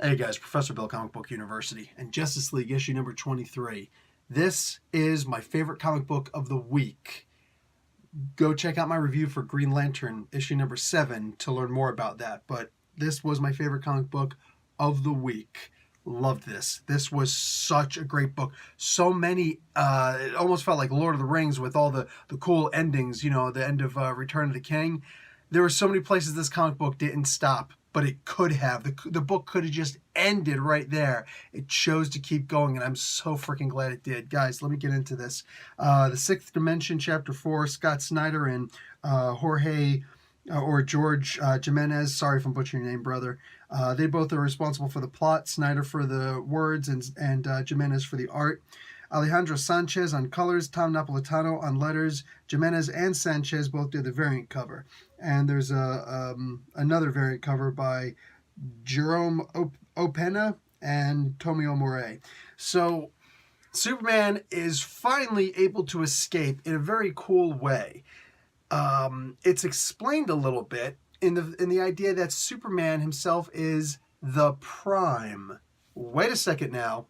Hey guys, Professor Bill, Comic Book University, and Justice League issue number 23. This is my favorite comic book of the week. Go check out my review for Green Lantern issue number 7 to learn more about that. But this was my favorite comic book of the week. Loved this. This was such a great book. So many, it almost felt like Lord of the Rings with all the cool endings, you know, the end of Return of the King. There were so many places this comic book didn't stop, but it could have. The book could have just ended right there. It chose to keep going, and I'm so freaking glad it did. Guys, let me get into this. The Sixth Dimension, Chapter 4, Scott Snyder and George Jimenez. Sorry if I'm butchering your name, brother. They both are responsible for the plot. Snyder for the words and Jimenez for the art. Alejandro Sanchez on colors, Tom Napolitano on letters. Jimenez and Sanchez both did the variant cover. And there's another variant cover by Jerome Opena and Tomio Morey. So Superman is finally able to escape in a very cool way. It's explained a little bit in the idea that Superman himself is the Prime. Wait a second now.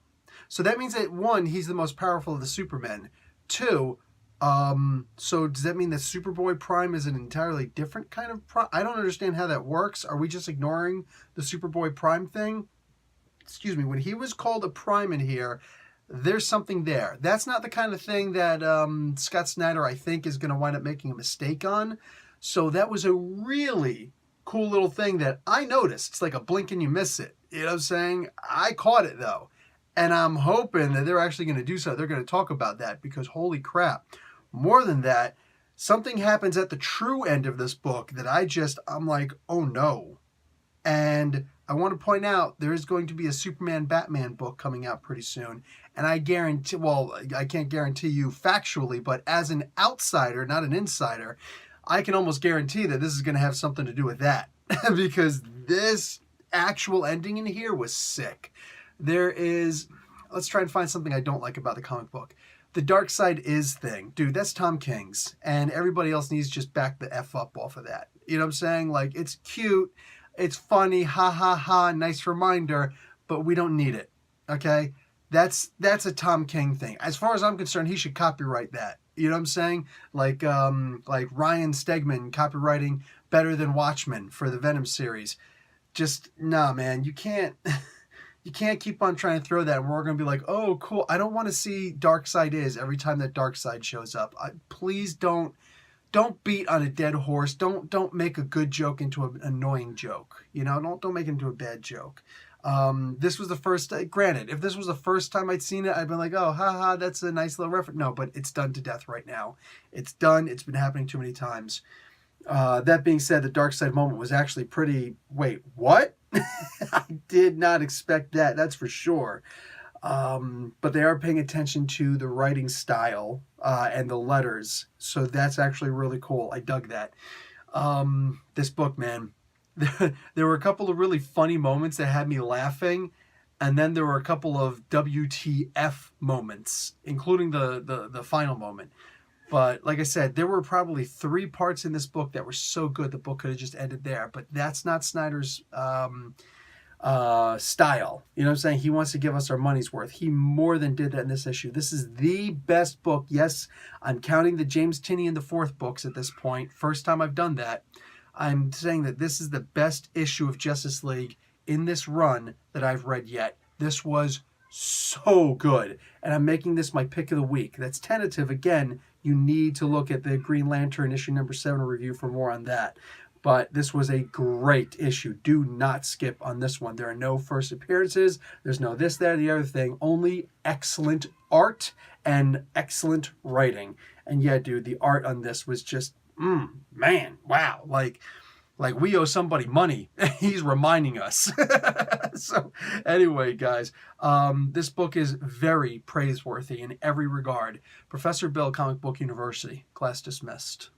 So that means that, one, he's the most powerful of the Supermen. Two, so does that mean that Superboy Prime is an entirely different kind of Prime? I don't understand how that works. Are we just ignoring the Superboy Prime thing? Excuse me, when he was called a Prime in here, there's something there. That's not the kind of thing that Scott Snyder, I think, is going to wind up making a mistake on. So that was a really cool little thing that I noticed. It's like a blink and you miss it. You know what I'm saying? I caught it, though. And I'm hoping that they're actually going to do so. They're going to talk about that because holy crap. More than that, something happens at the true end of this book that I'm like, oh no. And I want to point out there is going to be a Superman Batman book coming out pretty soon. And I guarantee, well, I can't guarantee you factually, but as an outsider, not an insider, I can almost guarantee that this is going to have something to do with that. Because this actual ending in here was sick. Let's try and find something I don't like about the comic book. The Dark Side Is thing. Dude, that's Tom King's. And everybody else needs to just back the F up off of that. You know what I'm saying? Like, it's cute. It's funny. Ha, ha, ha. Nice reminder. But we don't need it. Okay? That's a Tom King thing. As far as I'm concerned, he should copyright that. You know what I'm saying? Like Ryan Stegman copywriting Better Than Watchmen for the Venom series. Just, nah, man. You can't... You can't keep on trying to throw that and we're going to be like, oh, cool. I don't want to see Dark Side Is every time that Dark Side shows up. Please don't beat on a dead horse. Don't make a good joke into an annoying joke. You know, don't make it into a bad joke. This was the first, granted, if this was the first time I'd seen it, I'd been like, oh, haha, that's a nice little reference. No, but it's done to death right now. It's done. It's been happening too many times. That being said, the Dark Side moment was actually pretty, wait, what? I did not expect that, that's for sure. But they are paying attention to the writing style and the letters. So that's actually really cool. I dug that. This book, man, there were a couple of really funny moments that had me laughing. And then there were a couple of WTF moments, including the final moment. But like I said, there were probably 3 parts in this book that were so good the book could have just ended there. But that's not Snyder's style. You know what I'm saying? He wants to give us our money's worth. He more than did that in this issue. This is the best book. Yes, I'm counting the James Tinney and the 4th books at this point. First time I've done that. I'm saying that this is the best issue of Justice League in this run that I've read yet. This was so good. And I'm making this my pick of the week. That's tentative. Again, you need to look at the Green Lantern issue number 7 review for more on that. But this was a great issue. Do not skip on this one. There are no first appearances. There's no this, that, or the other thing. Only excellent art and excellent writing. And yeah, dude, the art on this was just, man, wow. Like we owe somebody money. He's reminding us. So anyway, guys, this book is very praiseworthy in every regard. Professor Bill, Comic Book University. Class dismissed.